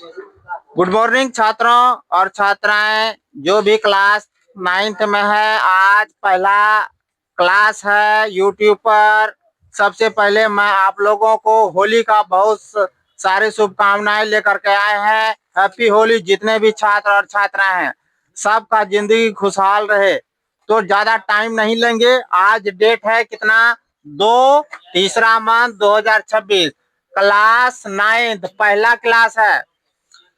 Good morning छात्रों और छात्राएं, जो भी क्लास 9th में है। आज पहला क्लास है यूट्यूब पर। सबसे पहले मैं आप लोगों को होली का बहुत सारी शुभकामनाएं लेकर के आए हैं। हैप्पी होली। जितने भी छात्र और छात्राएं हैं, सबका जिंदगी खुशहाल रहे। तो ज्यादा टाइम नहीं लेंगे। आज डेट है कितना, 2 तीसरा मंथ 2026। क्लास 9th पहला क्लास है।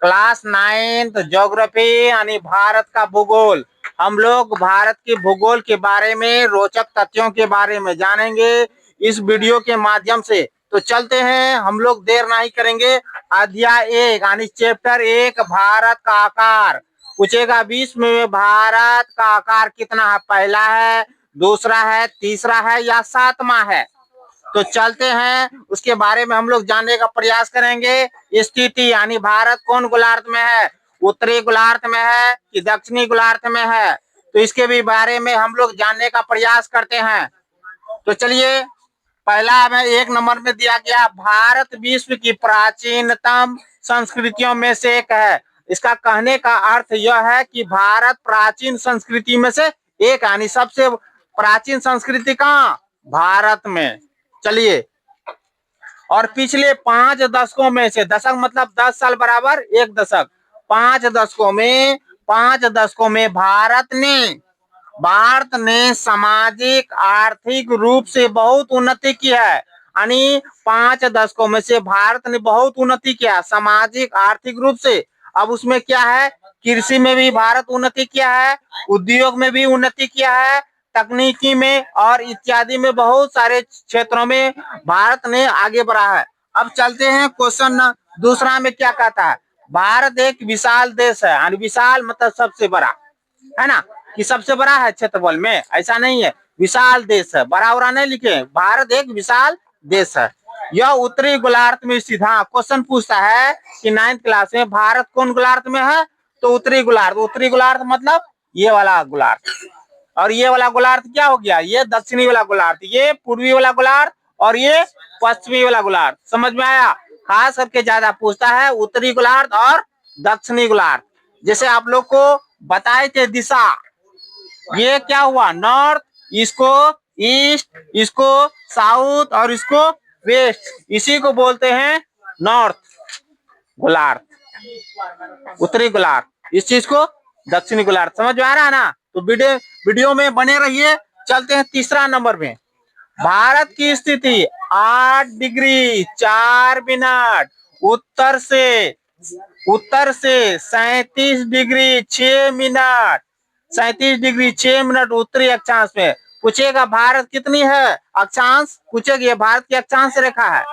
क्लास 9th ज्योग्राफी यानी भारत का भूगोल। हम लोग भारत की भूगोल के बारे में, रोचक तथ्यों के बारे में जानेंगे इस वीडियो के माध्यम से। तो चलते हैं, हम लोग देर नहीं करेंगे। अध्याय 1 यानी चैप्टर 1, भारत का आकार। पूछेगा विश्व में भारत का आकार कितना है, पहला है, दूसरा है, तीसरा है या सातवां है। तो चलते हैं, उसके बारे में हम लोग जानने का प्रयास करेंगे। स्थिति यानी भारत कौन गोलार्ध में है, उत्तरी गोलार्ध में है कि दक्षिणी गोलार्ध में है, तो इसके भी बारे में हम लोग जानने का प्रयास करते हैं। तो चलिए, पहला हमें 1 नंबर में दिया गया, भारत विश्व की प्राचीनतम संस्कृतियों में से एक है। इसका कहने का अर्थ यह है कि भारत प्राचीन संस्कृति में से एक, यानी सबसे प्राचीन संस्कृति कहाँ, भारत में। चलिए, और पिछले 5 दशकों में से, दशक मतलब 10 साल बराबर 1 दशक, 5 दशकों में भारत ने सामाजिक आर्थिक रूप से बहुत उन्नति की है। यानी 5 दशकों में से भारत ने बहुत उन्नति किया सामाजिक आर्थिक रूप से। अब उसमें क्या है, कृषि में भी भारत उन्नति किया है, उद्योग में भी उन्नति किया है, तकनीकी में और इत्यादि में बहुत सारे क्षेत्रों में भारत ने आगे बढ़ा है। अब चलते हैं क्वेश्चन दूसरा में क्या कहता है। भारत एक विशाल देश है, यानी विशाल मतलब सबसे बड़ा है ना, कि सबसे बड़ा है क्षेत्रफल में, ऐसा नहीं है। विशाल देश है, बड़ा बड़ा नहीं लिखे, भारत एक विशाल देश है। यह उत्तरी गोलार्ध में स्थित। हाँ, क्वेश्चन पूछता है कि 9th क्लास में भारत कौन गोलार्ध में है, तो उत्तरी गोलार्ध। उत्तरी गोलार्ध मतलब ये वाला गोलार्ध, और ये वाला गोलार्ध क्या हो गया, ये दक्षिणी वाला गोलार्ध, ये पूर्वी वाला गोलार्ध और ये पश्चिमी वाला गोलार्ध। समझ में आया। खास करके ज्यादा पूछता है उत्तरी गोलार्ध और दक्षिणी गोलार्ध। जैसे आप लोग को बताए थे दिशा, ये क्या हुआ, नॉर्थ, इसको ईस्ट, इसको साउथ और इसको वेस्ट, इसी को बोलते हैं नॉर्थ गोलार्ध, उत्तरी गोलार्ध। इस चीज को दक्षिणी गोलार्ध। समझ में आ रहा है ना। तो वीडियो में बने रहिए। चलते हैं तीसरा नंबर में। भारत की स्थिति 8 डिग्री 4 मिनट उत्तर से 37 डिग्री 6 मिनट 37 डिग्री 6 मिनट उत्तरी अक्षांश में। पूछेगा भारत कितनी है अक्षांश, पूछेगा। ये भारत की अक्षांश रेखा है।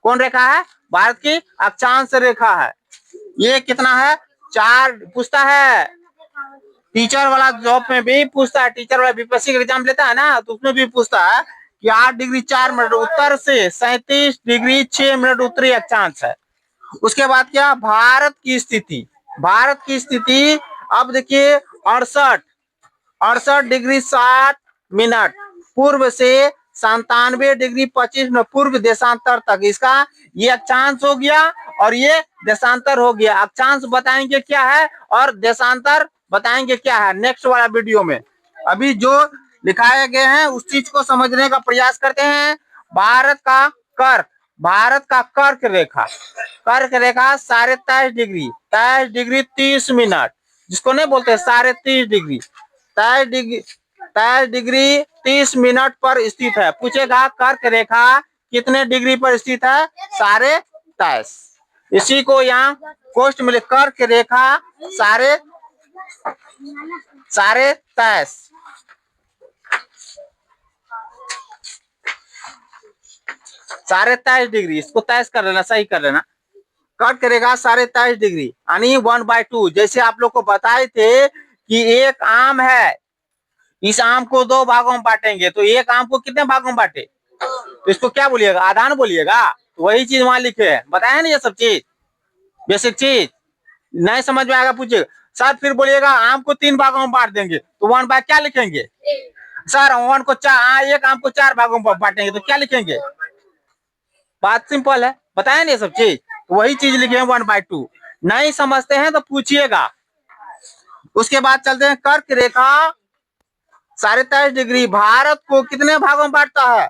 कौन रेखा है, भारत की अक्षांश रेखा है। ये कितना है, 4 पूछता है। टीचर वाला जॉब में भी पूछता है, टीचर वाला बीपीएससी का एग्जाम लेता है ना, तो उसमें भी पूछता है कि 8 डिग्री 4 मिनट उत्तर से 37 डिग्री 6 मिनट उत्तरी अक्षांश है। उसके बाद क्या, भारत की स्थिति अब देखिए 68 डिग्री 60 मिनट पूर्व से 97 डिग्री 25 मिनट पूर्व देशांतर तक। इसका ये अक्षांश हो गया और ये देशांतर हो गया। अक्षांश बताएंगे क्या है और देशांतर बताएंगे क्या है नेक्स्ट वाला वीडियो में। अभी जो लिखाए गए हैं उस चीज को समझने का प्रयास करते हैं। भारत का कर्क रेखा 23.5 डिग्री 30 मिनट, जिसको नहीं बोलते 30 डिग्री 23 डिग्री 30 मिनट पर स्थित है। पूछेगा कर्क रेखा कितने डिग्री पर स्थित है, 23.5। इसी को यहाँ कोष्ठ में कर्क रेखा 23.5 डिग्री, इसको 23 कर लेना, सही कर लेना। कट करेगा 23.5 डिग्री यानी 1/2। जैसे आप लोग को बताए थे कि एक आम है, इस आम को 2 भागों में बांटेंगे, तो एक आम को कितने भागों में बांटे, तो इसको क्या बोलिएगा, आधान बोलिएगा। तो वही चीज वहां लिखे है, बताया ना ये सब चीज, बेसिक चीज। नहीं समझ में आएगा पूछिएगा सर, फिर बोलिएगा आम को 3 भागों में बांट देंगे, तो 1/, क्या लिखेंगे सर, 1 को 4, एक आम को 4 भागों में बांटेंगे तो क्या लिखेंगे। बात सिंपल है, बताया ना ये सब चीज। वही चीज लिखे हैं 1/2। नहीं समझते हैं तो पूछिएगा। उसके बाद चलते हैं कर्क रेखा 23.5 डिग्री भारत को कितने भागों में बांटता है?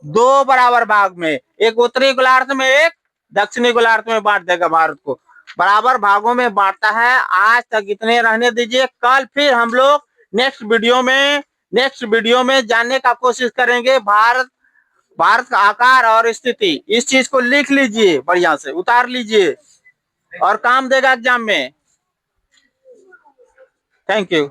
2 बराबर भाग में, एक उत्तरी गोलार्ध में, एक दक्षिणी गोलार्ध में बांट देगा। भारत को बराबर भागों में बांटता है। आज तक इतने रहने दीजिए, कल फिर हम लोग नेक्स्ट वीडियो में जानने का कोशिश करेंगे भारत का आकार और स्थिति। इस चीज को लिख लीजिए, बढ़िया से उतार लीजिए और काम देगा एग्जाम में। Thank you.